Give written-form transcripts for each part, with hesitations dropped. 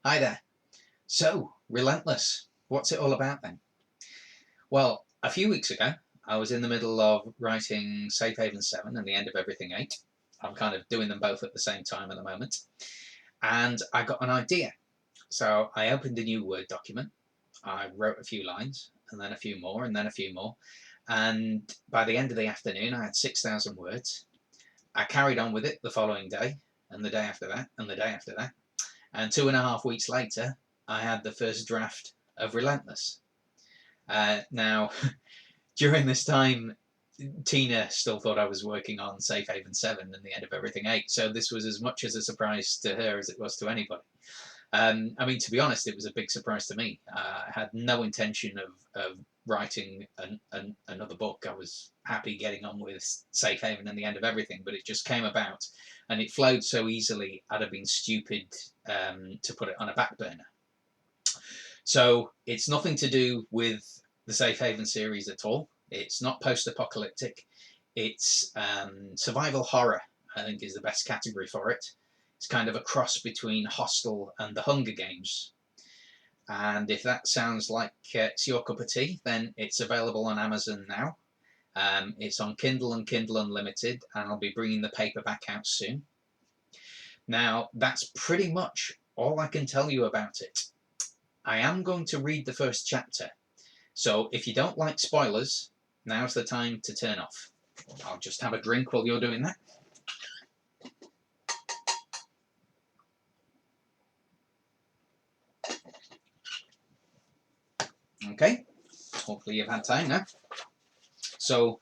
Hi there. So, Relentless, what's it all about then? Well, a few weeks ago, I was in the middle of writing Safe Haven 7 and the end of Everything 8. I'm kind of doing them both at the same time at the moment. And I got an idea. So I opened a new Word document. I wrote a few lines, and then a few more, and then a few more. And by the end of the afternoon, I had 6,000 words. I carried on with it the following day, and the day after that, and the day after that. And 2.5 weeks later, I had the first draft of Relentless. Now, during this time, Tina still thought I was working on Safe Haven 7 and the end of Everything 8, so this was as much as a surprise to her as it was to anybody. I mean, to be honest, it was a big surprise to me. I had no intention of writing another book. I was happy getting on with Safe Haven and the end of everything, but it just came about and it flowed so easily, I'd have been stupid to put it on a back burner. So it's nothing to do with the Safe Haven series at all. It's not post-apocalyptic. It's survival horror, I think, is the best category for it. It's kind of a cross between Hostel and the Hunger Games. And if that sounds like it's your cup of tea, then it's available on Amazon now. It's on Kindle and Kindle Unlimited, and I'll be bringing the paperback out soon. Now, that's pretty much all I can tell you about it. I am going to read the first chapter, so if you don't like spoilers, now's the time to turn off. I'll just have a drink while you're doing that. Okay, hopefully you've had time now. So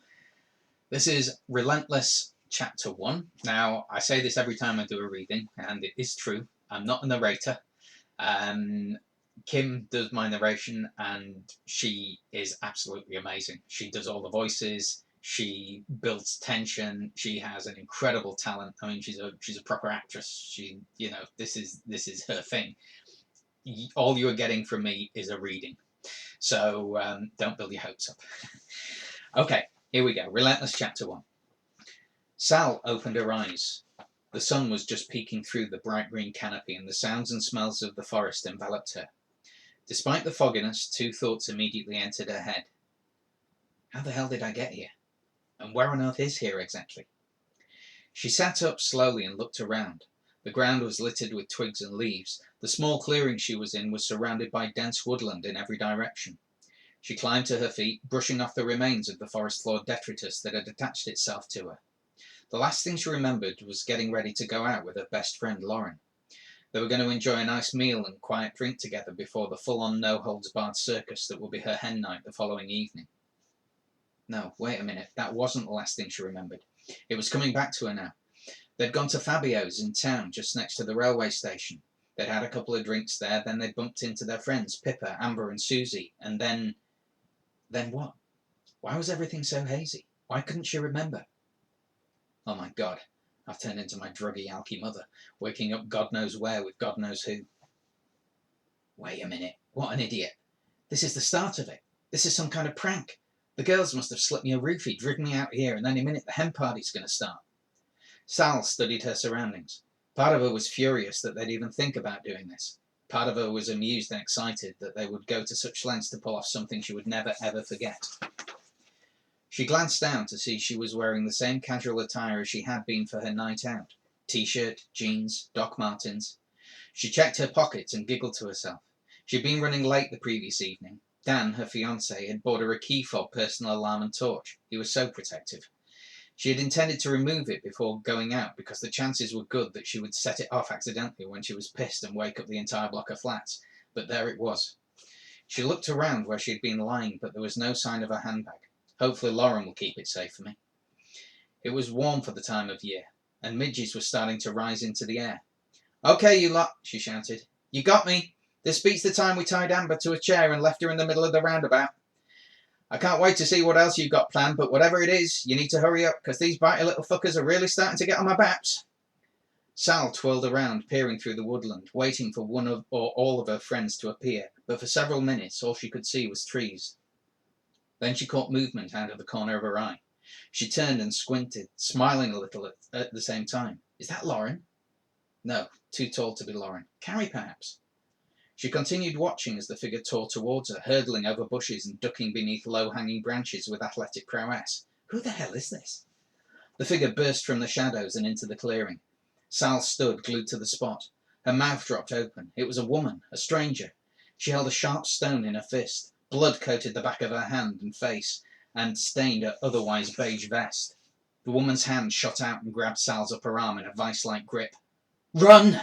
this is Relentless Chapter 1. Now, I say this every time I do a reading, and it is true. I'm not a narrator. Kim does my narration, and she is absolutely amazing. She does all the voices. She builds tension. She has an incredible talent. I mean, she's a proper actress. She, this is her thing. All you're getting from me is a reading. So don't build your hopes up. Okay, here we go. Relentless Chapter 1. Sal opened her eyes. The sun was just peeking through the bright green canopy, and the sounds and smells of the forest enveloped her. Despite the fogginess, two thoughts immediately entered her head. How the hell did I get here? And where on earth is here exactly? She sat up slowly and looked around. The ground was littered with twigs and leaves. The small clearing she was in was surrounded by dense woodland in every direction. She climbed to her feet, brushing off the remains of the forest-floor detritus that had attached itself to her. The last thing she remembered was getting ready to go out with her best friend, Lauren. They were going to enjoy a nice meal and quiet drink together before the full-on no-holds-barred circus that would be her hen night the following evening. No, wait a minute, that wasn't the last thing she remembered. It was coming back to her now. They'd gone to Fabio's in town, just next to the railway station. They'd had a couple of drinks there, then they'd bumped into their friends, Pippa, Amber and Susie, and then... Then what? Why was everything so hazy? Why couldn't she remember? Oh my God, I've turned into my druggy, alky mother, waking up God knows where with God knows who. Wait a minute, what an idiot. This is the start of it. This is some kind of prank. The girls must have slipped me a roofie, driven me out here, and any minute the hen party's going to start. Sal studied her surroundings. Part of her was furious that they'd even think about doing this. Part of her was amused and excited that they would go to such lengths to pull off something she would never ever forget. She glanced down to see she was wearing the same casual attire as she had been for her night out. T-shirt, jeans, Doc Martens. She checked her pockets and giggled to herself. She'd been running late the previous evening. Dan, her fiancé, had bought her a key fob, personal alarm and torch. He was so protective. She had intended to remove it before going out because the chances were good that she would set it off accidentally when she was pissed and wake up the entire block of flats. But there it was. She looked around where she had been lying, but there was no sign of her handbag. Hopefully Lauren will keep it safe for me. It was warm for the time of year, and midges were starting to rise into the air. Okay, you lot, she shouted. You got me. This beats the time we tied Amber to a chair and left her in the middle of the roundabout. I can't wait to see what else you've got planned, but whatever it is, you need to hurry up, because these bitey little fuckers are really starting to get on my baps. Sal twirled around, peering through the woodland, waiting for one of or all of her friends to appear, but for several minutes all she could see was trees. Then she caught movement out of the corner of her eye. She turned and squinted, smiling a little at the same time. Is that Lauren? No, too tall to be Lauren. Carrie, perhaps. She continued watching as the figure tore towards her, hurtling over bushes and ducking beneath low-hanging branches with athletic prowess. Who the hell is this? The figure burst from the shadows and into the clearing. Sal stood, glued to the spot. Her mouth dropped open. It was a woman, a stranger. She held a sharp stone in her fist. Blood coated the back of her hand and face and stained her otherwise beige vest. The woman's hand shot out and grabbed Sal's upper arm in a vice-like grip. Run!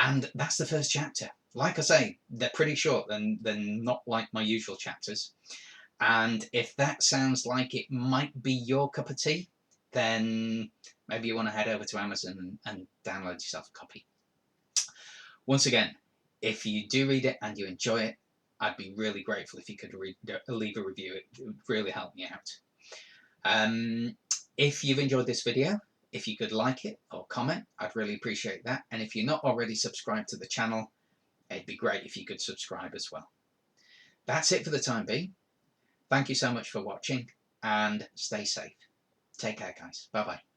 And that's the first chapter. Like I say, they're pretty short. They're not like my usual chapters. And if that sounds like it might be your cup of tea, then maybe you want to head over to Amazon and download yourself a copy. Once again, if you do read it and you enjoy it, I'd be really grateful if you could leave a review. It would really help me out. If you've enjoyed this video, if you could like it or comment, I'd really appreciate that. And if you're not already subscribed to the channel, it'd be great if you could subscribe as well. That's it for the time being. Thank you so much for watching and stay safe. Take care, guys. Bye-bye.